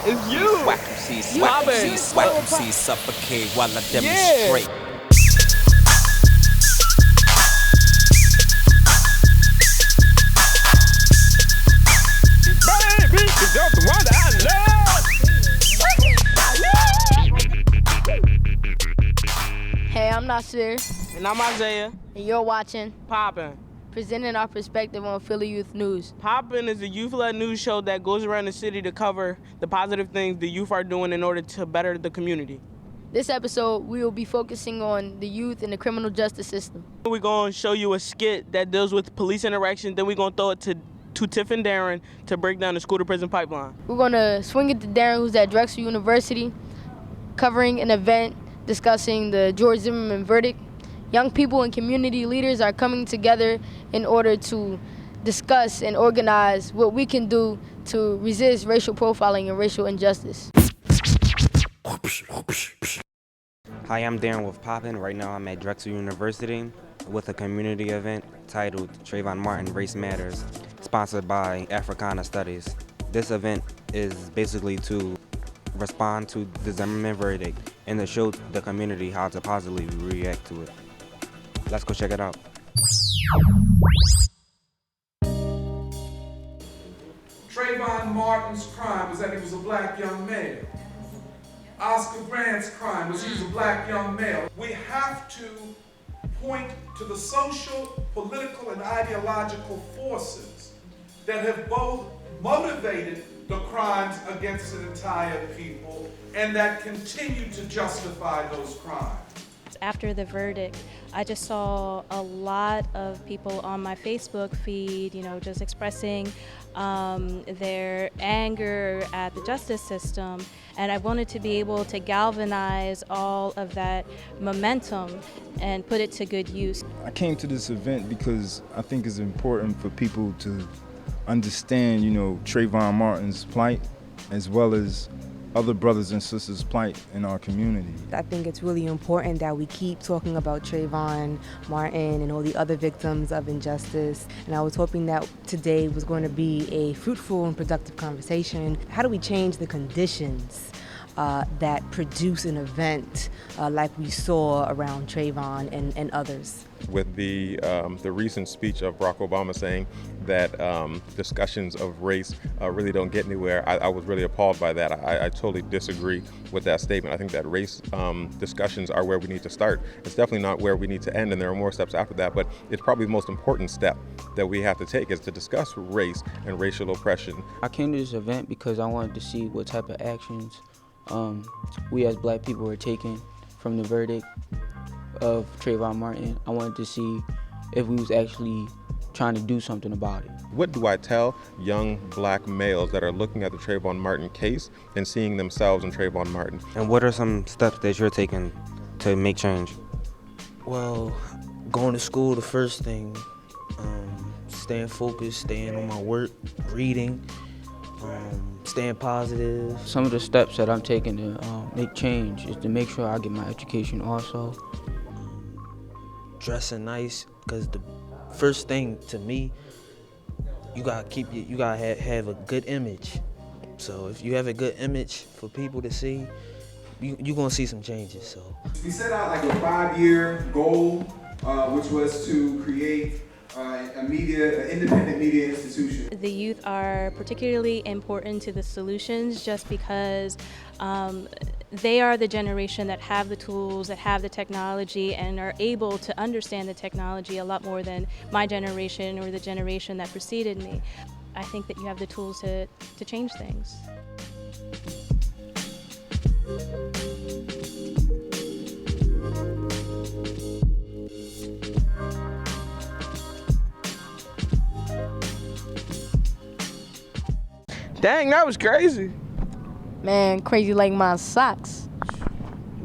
It's you. Swap MC, swap MC, swap MC, suffocate while I demonstrate. Baby, you're the one that I love. Hey, I'm Nasir, And I'm Isaiah. and you're watching POPPYN. Presenting our perspective on Philly Youth News. POPPYN is a youth-led news show that goes around the city to cover the positive things the youth are doing in order to better the community. This episode, we will be focusing on the youth in the criminal justice system. We're going to show you a skit that deals with police interaction. Then we're going to throw it to Tiff and Darren to break down the school-to-prison pipeline. We're going to swing it to Darren, who's at Drexel University, covering an event discussing the George Zimmerman verdict. Young people and community leaders are coming together in order to discuss and organize what we can do to resist racial profiling and racial injustice. Hi, I'm Darren with POPPYN. Right now I'm at Drexel University with a community event titled Trayvon Martin Race Matters, sponsored by Africana Studies. This event is basically to respond to the Zimmerman verdict and to show the community how to positively react to it. Let's go check it out. Trayvon Martin's crime was that he was a black young male. Oscar Grant's crime was he was a black young male. We have to point to the social, political, and ideological forces that have both motivated the crimes against an entire people and that continue to justify those crimes. After the verdict, I just saw a lot of people on my Facebook feed, just expressing their anger at the justice system. And I wanted to be able to galvanize all of that momentum and put it to good use. I came to this event because I think it's important for people to understand, Trayvon Martin's plight, as well as other brothers and sisters' plight in our community. I think it's really important that we keep talking about Trayvon Martin and all the other victims of injustice. And I was hoping that today was going to be a fruitful and productive conversation. How do we change the conditions that produce an event like we saw around Trayvon and others? With the recent speech of Barack Obama saying that discussions of race really don't get anywhere, I was really appalled by that. I totally disagree with that statement. I think that race discussions are where we need to start. It's definitely not where we need to end, and there are more steps after that, but it's probably the most important step that we have to take is to discuss race and racial oppression. I came to this event because I wanted to see what type of actions we as black people were taking from the verdict of Trayvon Martin. I wanted to see if we was actually trying to do something about it. What do I tell young black males that are looking at the Trayvon Martin case and seeing themselves in Trayvon Martin? And what are some steps that you're taking to make change? Well, going to school, the first thing, staying focused, staying on my work, reading, staying positive. Some of the steps that I'm taking to make change is to make sure I get my education also. Dressing nice, because the first thing to me, you gotta have a good image. So if you have a good image for people to see, you're gonna see some changes. So we set out like a 5-year goal, which was to create an independent media institution. The youth are particularly important to the solutions just because they are the generation that have the tools, that have the technology, and are able to understand the technology a lot more than my generation or the generation that preceded me. I think that you have the tools to change things. Dang, that was crazy. Man, crazy like my socks.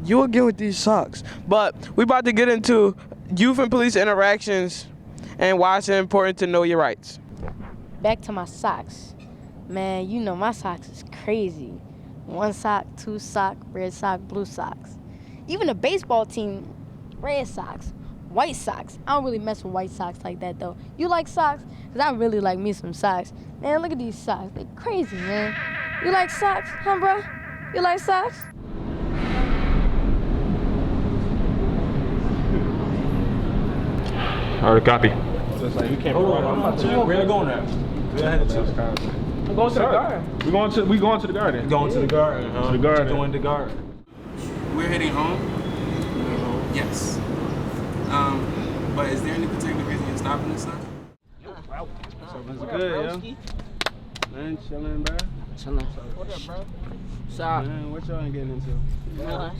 You will get with these socks. But we about to get into youth and police interactions and why it's important to know your rights. Back to my socks. Man, my socks is crazy. 1 sock, 2 sock, red sock, blue socks. Even the baseball team, red socks, white socks. I don't really mess with white socks like that though. You like socks? Cause I really like me some socks. Man, look at these socks. They crazy, man. You like socks, huh, bro? You like socks? Alright, copy. Where are you going at? I'm going to the garden. We going to the garden. Going to the garden, huh? To the garden. Doing the garden. We're heading home. Yes. But is there any particular reason you're stopping this time? Something's good, yo. Man, chilling, bro. Chilling. What up, bro? Stop. Man, what y'all getting into? Chilling.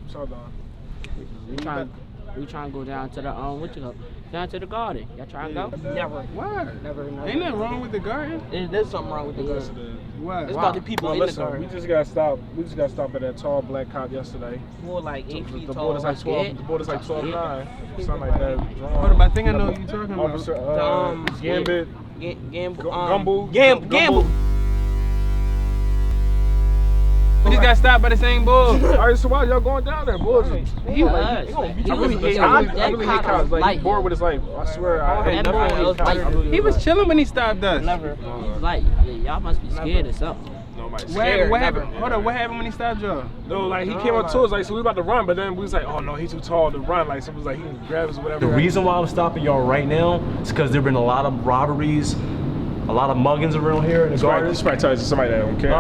What's all going? We trying to go down to the down to the garden. Y'all trying to go? Never. What? Never. Ain't nothing wrong with the garden. There's something wrong with the garden. What? It's about the people in the garden. We just got stopped. We just got stopped at that tall black cop yesterday. More like 8 feet The tall. border's like 12. The border's like 12.9. Something like that. Hold up, I think I know what you're talking about. Officer Gambit. Gamble. Gamble. We just got stopped by the same bull. Alright, so why y'all going down there, boys? I really hate cops. Like, he's bored with his life. I swear. I hate nothing cops. He was chilling when he stopped us. Never. Like, y'all must be scared or something. What happened? Hold up, what happened when he stopped y'all? No, like he came up to us, like, so we about to run, but then we was like, oh no, he's too tall to run. Like, so it was like he can grab us or whatever. The reason why I'm stopping y'all right now is because there've been a lot of robberies, a lot of muggings around here in the garden. This probably tells you somebody that don't care.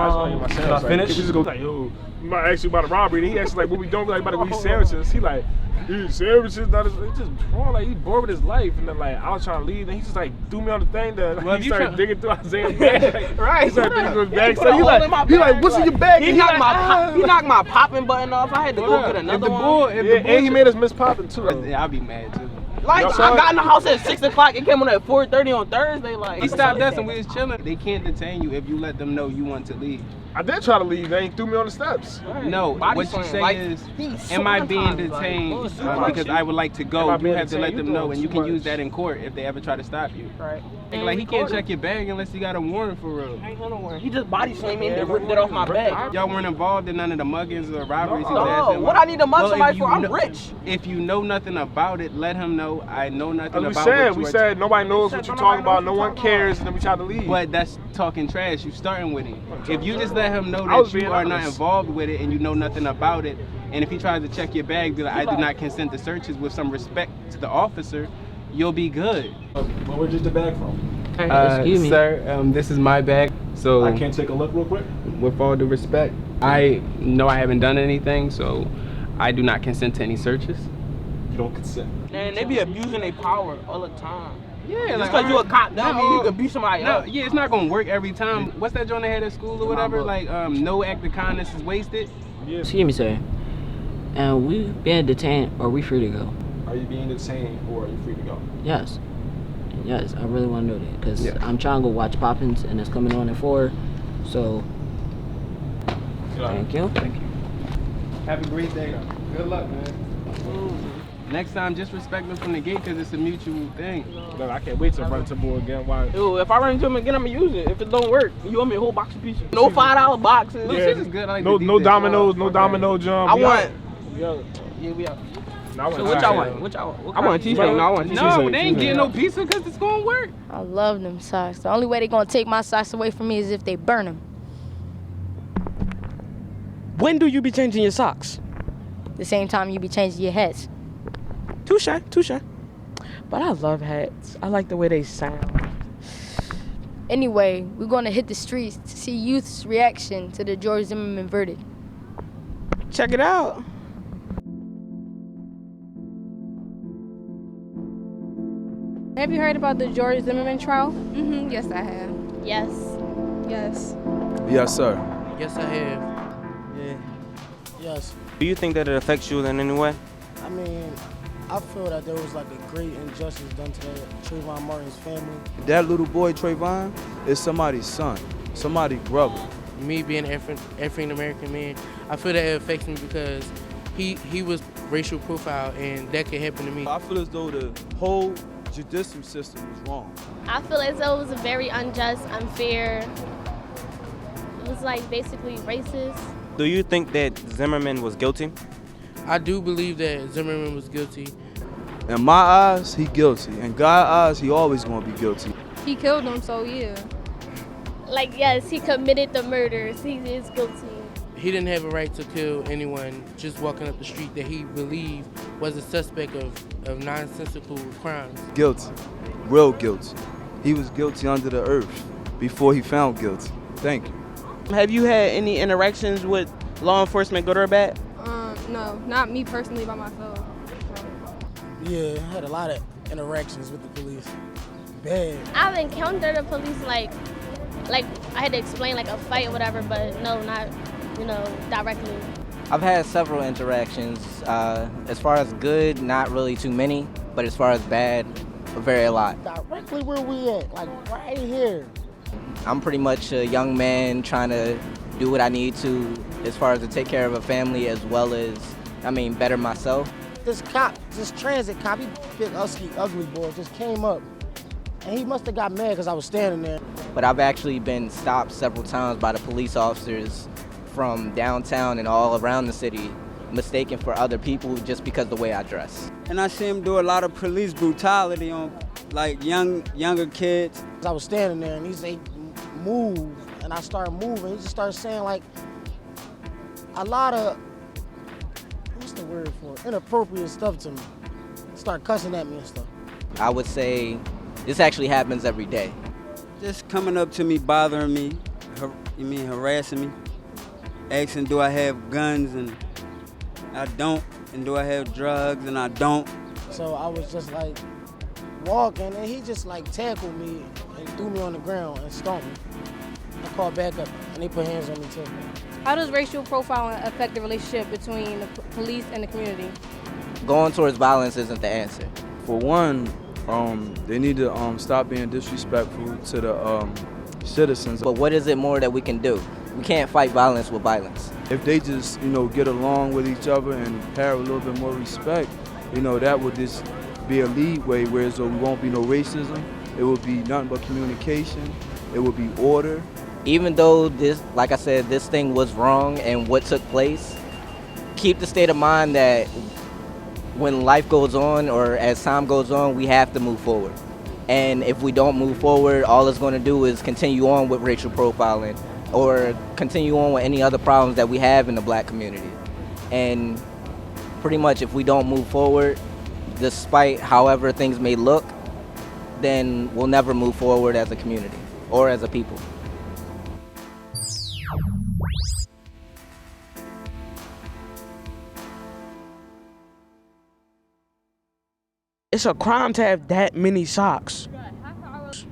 Can I finish? He just go like, yo, we might ask you about a robbery. And he actually like, what we don't like about to eat sandwiches. He like, eat sandwiches. Not he just wrong, like he bored with his life. And then like I was trying to leave, and he just like threw me on the thing. That like, he started digging through Isaiah's bag. Right. He started digging through his bag. So he like, what's in your bag? He knocked my popping button off. I had to go get another one. And he made us miss popping too. Yeah, I'll be mad too. Like, I got in the house at 6 o'clock. It came on at 4:30 on Thursday. Like, He stopped us and we was chilling. They can't detain you if you let them know you want to leave. I did try to leave. They threw me on the steps. No, what you say is, am I being detained because I would like to go? You have to let them know, and you can use that in court if they ever try to stop you. Right. Like he can't check your bag unless he got a warrant for real. I ain't got no warrant. He just body slammed me and ripped it off my bag. Y'all weren't involved in none of the muggings or robberies. No, what I need to mug somebody for? I'm rich. If you know nothing about it, let him know I know nothing about what we said nobody knows what you're talking about. No one cares, and then we try to leave. But that's talking trash. You starting with him. If you just let him know that you are not involved with it and you know nothing about it, and if he tries to check your bag, be like, I do not consent to searches with some respect to the officer, you'll be good. Well, where'd you get the bag from? Excuse me. Sir, this is my bag, so I can't take a look real quick? With all due respect, I know I haven't done anything, so I do not consent to any searches. You don't consent? Man, they be abusing their power all the time. Yeah, just like, because you a cop, that mean you can abuse somebody else. Yeah, it's not gonna work every time. What's that joint they had at school or whatever? Like, no act of kindness is wasted. Yeah. Excuse me, sir. And we being detained, or we free to go? Are you being detained or are you free to go? Yes. Yes, I really want to know that because I'm trying to go watch POPPYN and it's coming on at 4. So, thank you. Thank you. Have a great day. Good luck, man. Next time, just respect them from the gate because it's a mutual thing. Look, I can't wait to run into the boy again. Why? Dude, if I run into him again, I'm gonna use it. If it don't work, you want me a whole box of pieces? No $5 boxes. Yeah. This is good. I like no dominoes, no domino jump. I want. Yeah, we out. So what y'all want? What y'all want? I want a t-shirt. No, I want a t-shirt. No, they ain't getting no Yeah. pizza because it's gonna work. I love them socks. The only way they gonna take my socks away from me is if they burn them. When do you be changing your socks? The same time you be changing your hats. Touche, touche. But I love hats. I like the way they sound. Anyway, we're gonna hit the streets to see youth's reaction to the George Zimmerman verdict. Check it out. Have you heard about the George Zimmerman trial? Yes, I have. Yes. Yes. Yes, sir. Yes, I have. Yeah. Yes. Do you think that it affects you in any way? I mean, I feel that there was like a great injustice done to Trayvon Martin's family. That little boy, Trayvon, is somebody's son, somebody's brother. Me being an African American man, I feel that it affects me because he was racial profiled and that could happen to me. I feel as though the whole judicial system is wrong. I feel as though it was a very unjust, unfair, it was like basically racist. Do you think that Zimmerman was guilty? I do believe that Zimmerman was guilty. In my eyes, he guilty. In God's eyes, he always gonna be guilty. He killed him, so yeah. Like, yes, he committed the murders. He is guilty. He didn't have a right to kill anyone just walking up the street that he believed was a suspect of nonsensical crimes. Guilty, real guilty. He was guilty under the earth before he found guilty. Thank you. Have you had any interactions with law enforcement, good or bad? No, not me personally by myself. Yeah, I had a lot of interactions with the police. Bad. I've encountered the police like I had to explain like a fight or whatever, but no, not, directly. I've had several interactions. As far as good, not really too many, but as far as bad, a lot. Directly where we at, like right here. I'm pretty much a young man trying to do what I need to as far as to take care of a family as well as, better myself. This cop, this transit cop, he big ugly boy, just came up. And he must have got mad because I was standing there. But I've actually been stopped several times by the police officers from downtown and all around the city, mistaken for other people just because of the way I dress. And I see him do a lot of police brutality on like younger kids. I was standing there and he said, move, and I started moving. He just started saying like a lot of, what's the word for it? Inappropriate stuff to me. Start cussing at me and stuff. I would say this actually happens every day. Just coming up to me, bothering me, harassing me, asking do I have guns and I don't, and do I have drugs and I don't. So I was just like walking and he just like tackled me and threw me on the ground and stomped me. I called back up and they put hands on me too. How does racial profiling affect the relationship between the police and the community? Going towards violence isn't the answer. For one, they need to stop being disrespectful to the citizens. But what is it more that we can do? We can't fight violence with violence. If they just, get along with each other and have a little bit more respect, that would just be a leadway, whereas there won't be no racism. It will be nothing but communication. It will be order. Even though this, like I said, this thing was wrong and what took place, keep the state of mind that when life goes on or as time goes on, we have to move forward. And if we don't move forward, all it's going to do is continue on with racial profiling or continue on with any other problems that we have in the black community. And pretty much if we don't move forward, despite however things may look, then we'll never move forward as a community or as a people. It's a crime to have that many socks.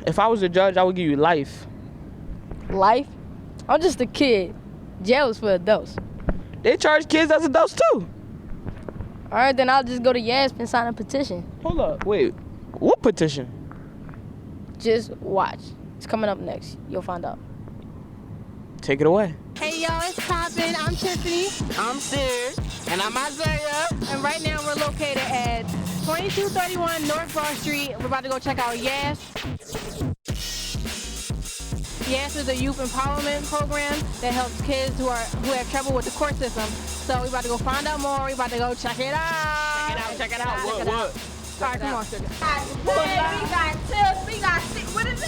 If I was a judge, I would give you life. Life? I'm just a kid. Jail is for adults. They charge kids as adults too. All right, then I'll just go to YASP and sign a petition. Hold up, wait, what petition? Just watch. It's coming up next. You'll find out. Take it away. Hey y'all, it's Poppin. I'm Tiffany. I'm Sid. And I'm Isaiah. And right now we're located at 2231 North Broad Street. We're about to go check out YASP. YASP is a youth empowerment program that helps kids who have trouble with the court system. So we're about to go find out more. We're about to go check it out. Check it out. What? All right, come on, sugar. We got tips, we got sick. What is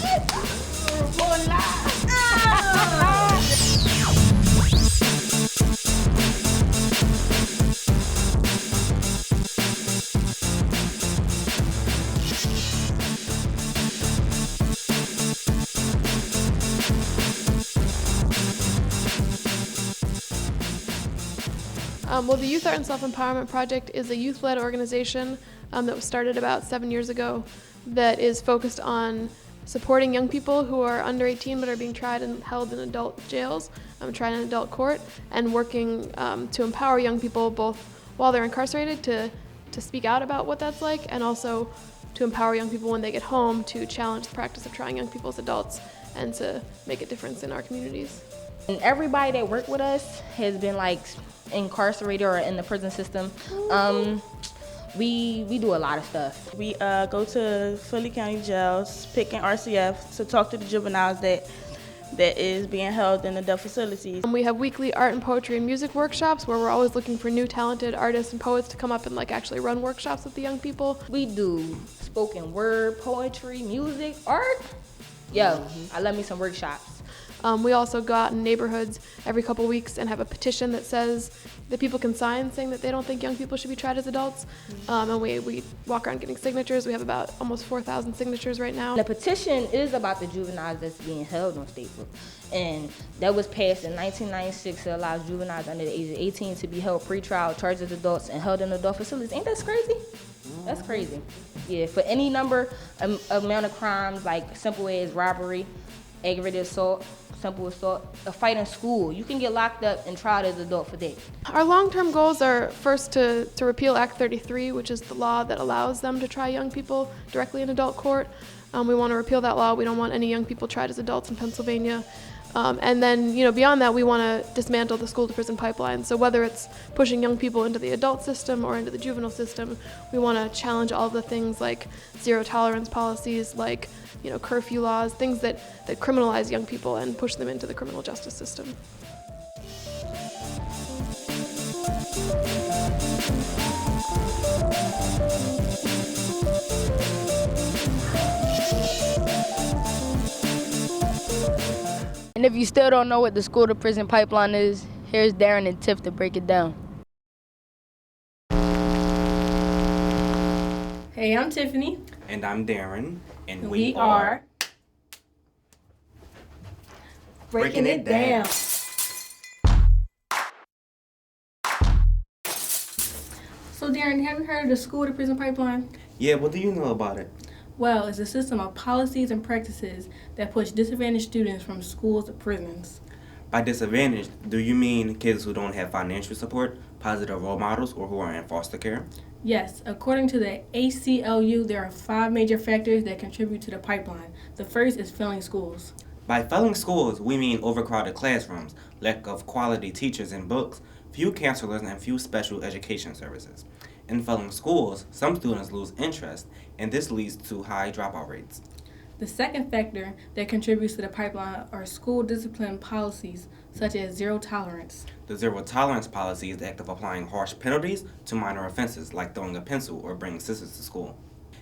Well, the Youth Art and Self-Empowerment Project is a youth-led organization that was started about 7 years ago that is focused on supporting young people who are under 18 but are being tried and held in adult jails, tried in adult court, and working to empower young people both while they're incarcerated to speak out about what that's like, and also to empower young people when they get home to challenge the practice of trying young people as adults and to make a difference in our communities. And everybody that worked with us has been incarcerated or in the prison system. We do a lot of stuff. We go to Philly County jails, picking RCF to talk to the juveniles that is being held in the adult facilities. We have weekly art and poetry and music workshops where we're always looking for new talented artists and poets to come up and actually run workshops with the young people. We do spoken word, poetry, music, art. Yo, I love me some workshops. We also go out in neighborhoods every couple weeks and have a petition that says that people can sign saying that they don't think young people should be tried as adults. And we walk around getting signatures. We have about almost 4,000 signatures right now. The petition is about the juveniles that's being held on state foot. And that was passed in 1996 to allow juveniles under the age of 18 to be held pre-trial, charged as adults, and held in adult facilities. Ain't that crazy? That's crazy. Yeah, for any number amount of crimes like simple as robbery, aggravated assault, simple assault, a fight in school, you can get locked up and tried as an adult for that. Our long-term goals are first to repeal Act 33, which is the law that allows them to try young people directly in adult court. We want to repeal that law. We don't want any young people tried as adults in Pennsylvania. And then, beyond that, we want to dismantle the school-to-prison pipeline. So whether it's pushing young people into the adult system or into the juvenile system, we want to challenge all of the things like zero-tolerance policies, like curfew laws, things that criminalize young people and push them into the criminal justice system. And if you still don't know what the school-to-prison pipeline is, here's Darren and Tiff to break it down. Hey, I'm Tiffany. And I'm Darren. And we are breaking it down. So Darren, have you heard of the school-to-prison pipeline? Yeah, what do you know about it? Well, it's a system of policies and practices that push disadvantaged students from schools to prisons. By disadvantaged, do you mean kids who don't have financial support, positive role models, or who are in foster care? Yes, according to the ACLU, there are 5 major factors that contribute to the pipeline. The first is failing schools. By failing schools, we mean overcrowded classrooms, lack of quality teachers and books, few counselors, and few special education services. In failing schools, some students lose interest, and this leads to high dropout rates. The second factor that contributes to the pipeline are school discipline policies, such as zero tolerance. The zero tolerance policy is the act of applying harsh penalties to minor offenses like throwing a pencil or bringing scissors to school.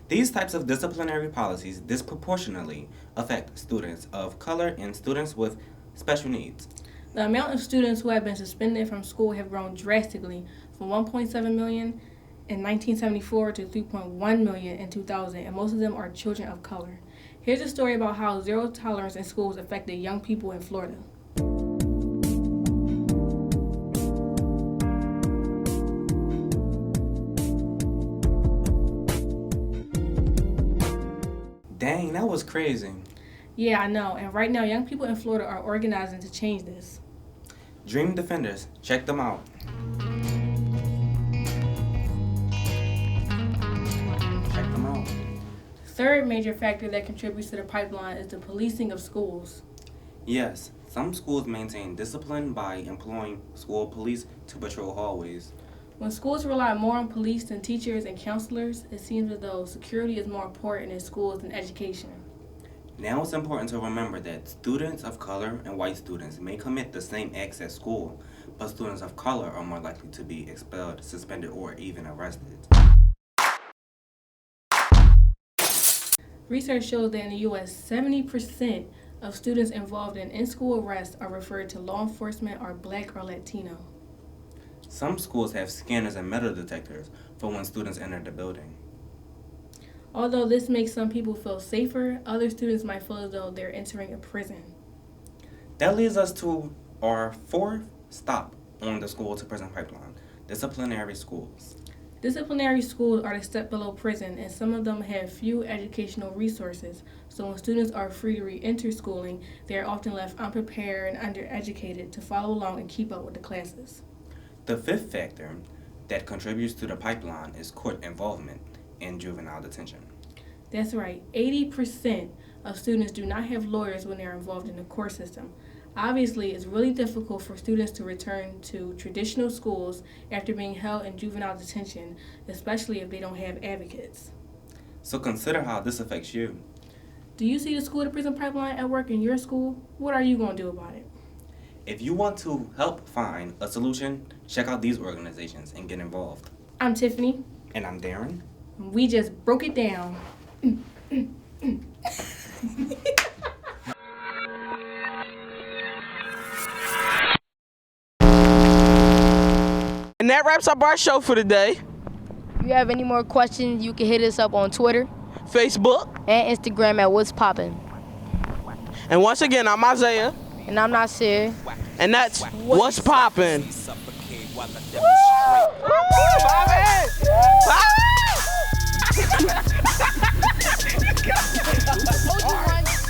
These types of disciplinary policies disproportionately affect students of color and students with special needs. The amount of students who have been suspended from school have grown drastically from 1.7 million in 1974 to 3.1 million in 2000, and most of them are children of color. Here's a story about how zero tolerance in schools affected young people in Florida. Dang, that was crazy. Yeah, I know, and right now young people in Florida are organizing to change this. Dream Defenders, check them out. Check them out. Third major factor that contributes to the pipeline is the policing of schools. Yes, some schools maintain discipline by employing school police to patrol hallways. When schools rely more on police than teachers and counselors, it seems as though security is more important in schools than education. Now it's important to remember that students of color and white students may commit the same acts at school, but students of color are more likely to be expelled, suspended, or even arrested. Research shows that in the U.S., 70% of students involved in in-school arrests are referred to law enforcement are Black or Latino. Some schools have scanners and metal detectors for when students enter the building. Although this makes some people feel safer, other students might feel as though they're entering a prison. That leads us to our fourth stop on the school-to-prison pipeline, disciplinary schools. Disciplinary schools are the step below prison, and some of them have few educational resources. So when students are free to re-enter schooling, they are often left unprepared and undereducated to follow along and keep up with the classes. The fifth factor that contributes to the pipeline is court involvement in juvenile detention. That's right. 80% of students do not have lawyers when they're involved in the court system. Obviously, it's really difficult for students to return to traditional schools after being held in juvenile detention, especially if they don't have advocates. So consider how this affects you. Do you see the school-to-prison pipeline at work in your school? What are you going to do about it? If you want to help find a solution, check out these organizations and get involved. I'm Tiffany. And I'm Darren. We just broke it down. And that wraps up our show for today. If you have any more questions, you can hit us up on Twitter, Facebook, and Instagram at What's Poppin'. And once again, I'm Isaiah. And I'm Nasir. And that's What's Poppin'.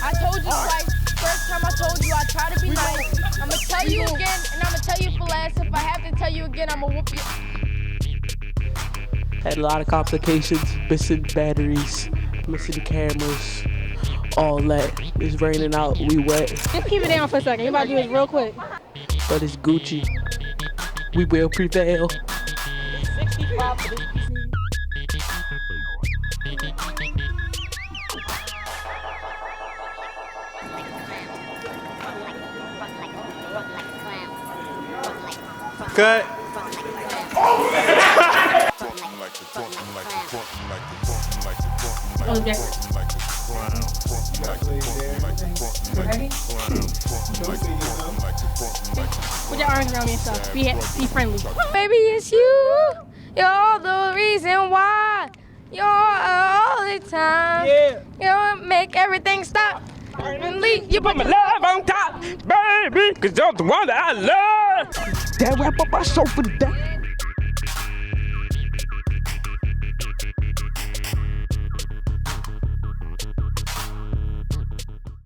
I told you twice. First time I told you I try to be nice. I'm gonna tell you again, and I'm gonna tell you for last. If I have to tell you again, I'm gonna whoop you. Had a lot of complications, missing batteries, missing cameras, all that. It's raining out, we wet. Just keep it down for a second. You about to do this real quick. But it's Gucci. We will prevail. 65 for this PC. Cut. Oh, backwards. Ready? Put your arms around me and stuff. Be friendly. Baby, it's you. You're the reason why. You're all the time. Yeah. You make everything stop. You put my love on top, baby, 'cause you're the one that I love. That wrap up our show for today.